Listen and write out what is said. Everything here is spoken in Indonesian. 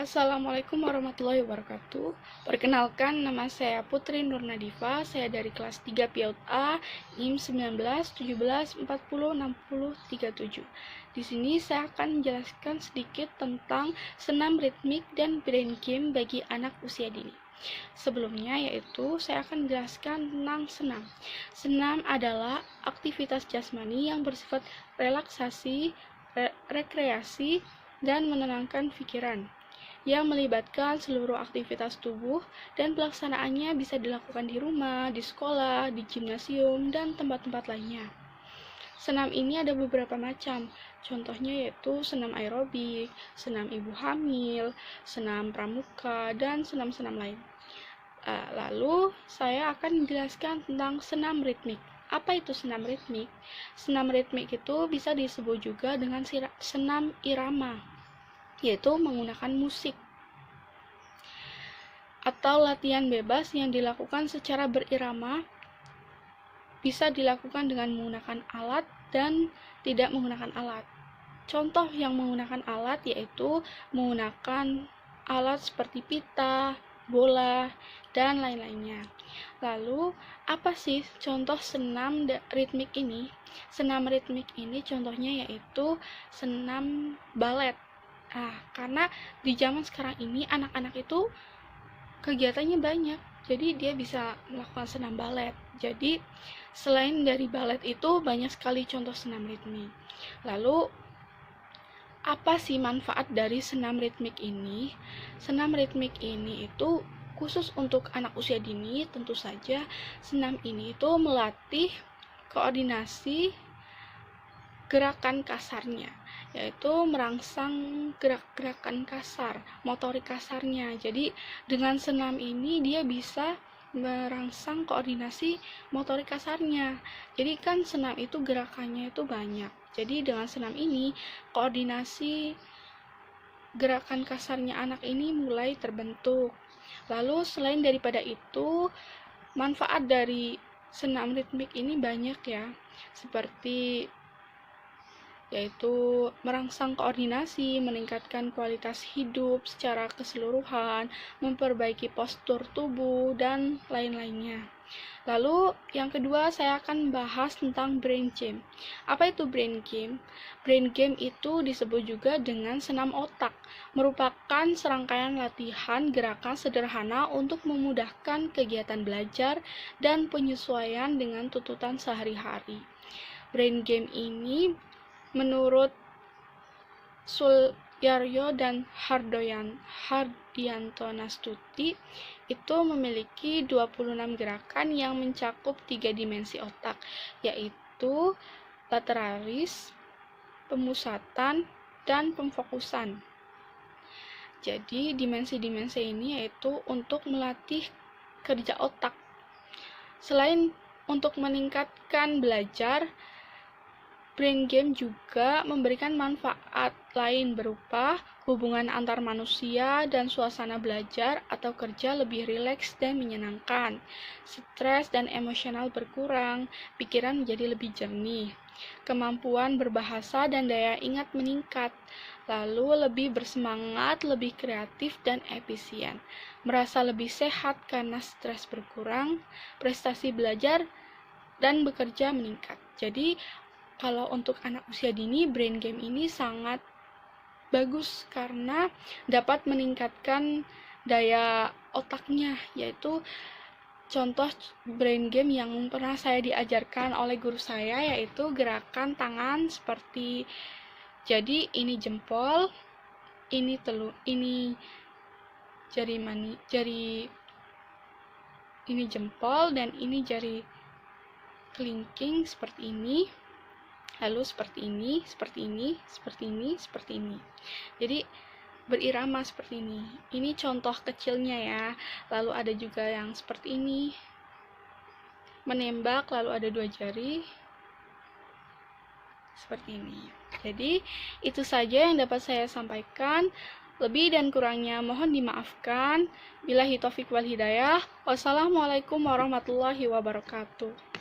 Assalamualaikum warahmatullahi wabarakatuh. Perkenalkan, nama saya Putri Nurnadifa. Saya dari kelas 3 PAUD A, NIM 1917406037. Di sini saya akan menjelaskan sedikit tentang senam ritmik dan brain game bagi anak usia dini. Sebelumnya yaitu saya akan menjelaskan tentang senam. Senam adalah aktivitas jasmani yang bersifat relaksasi, rekreasi, dan menenangkan pikiran, yang melibatkan seluruh aktivitas tubuh dan pelaksanaannya bisa dilakukan di rumah, di sekolah, di gimnasium, dan tempat-tempat lainnya. Senam ini ada beberapa macam, contohnya yaitu senam aerobik, senam ibu hamil, senam pramuka, dan senam-senam lain. Lalu saya akan menjelaskan tentang senam ritmik. Apa itu senam ritmik? Senam ritmik itu bisa disebut juga dengan senam irama, yaitu menggunakan musik, atau latihan bebas yang dilakukan secara berirama, bisa dilakukan dengan menggunakan alat dan tidak menggunakan alat. Contoh yang menggunakan alat yaitu menggunakan alat seperti pita, bola, dan lain-lainnya. Lalu, apa sih contoh senam ritmik ini? Senam ritmik ini contohnya yaitu senam balet. Karena di zaman sekarang ini anak-anak itu kegiatannya banyak, jadi dia bisa melakukan senam balet. Jadi selain dari balet itu banyak sekali contoh senam ritmik. Lalu apa sih manfaat dari senam ritmik ini? Senam ritmik ini itu khusus untuk anak usia dini. Tentu saja senam ini itu melatih koordinasi gerakan kasarnya, yaitu merangsang gerak-gerakan kasar, motorik kasarnya. Jadi dengan senam ini dia bisa merangsang koordinasi motorik kasarnya. Jadi kan senam itu gerakannya itu banyak. Jadi dengan senam ini koordinasi gerakan kasarnya anak ini mulai terbentuk. Lalu selain daripada itu, manfaat dari senam ritmik ini banyak ya, seperti yaitu merangsang koordinasi, meningkatkan kualitas hidup secara keseluruhan, memperbaiki postur tubuh, dan lain-lainnya. Lalu yang kedua saya akan bahas tentang brain game. Apa itu brain game? Brain game itu disebut juga dengan senam otak, merupakan serangkaian latihan gerakan sederhana untuk memudahkan kegiatan belajar dan penyesuaian dengan tuntutan sehari-hari. Brain game ini menurut Sulyaryo dan Hardianto Nastuti itu memiliki 26 gerakan yang mencakup 3 dimensi otak, yaitu lateralis, pemusatan, dan pemfokusan. Jadi dimensi-dimensi ini yaitu untuk melatih kerja otak. Selain untuk meningkatkan belajar, brain game juga memberikan manfaat lain berupa hubungan antar manusia dan suasana belajar atau kerja lebih rileks dan menyenangkan, stres dan emosional berkurang, pikiran menjadi lebih jernih, kemampuan berbahasa dan daya ingat meningkat, lalu lebih bersemangat, lebih kreatif dan efisien, merasa lebih sehat karena stres berkurang, prestasi belajar dan bekerja meningkat. Jadi kalau untuk anak usia dini, brain game ini sangat bagus karena dapat meningkatkan daya otaknya, yaitu contoh brain game yang pernah saya diajarkan oleh guru saya yaitu gerakan tangan seperti, jadi ini jempol, ini ini ini jempol, dan ini jari kelingking seperti ini. Lalu seperti ini, seperti ini, seperti ini, seperti ini. Jadi berirama seperti ini. Ini contoh kecilnya ya. Lalu ada juga yang seperti ini. Menembak, lalu ada 2 jari. Seperti ini. Jadi itu saja yang dapat saya sampaikan. Lebih dan kurangnya mohon dimaafkan. Billahi taufiq wal hidayah. Wassalamualaikum warahmatullahi wabarakatuh.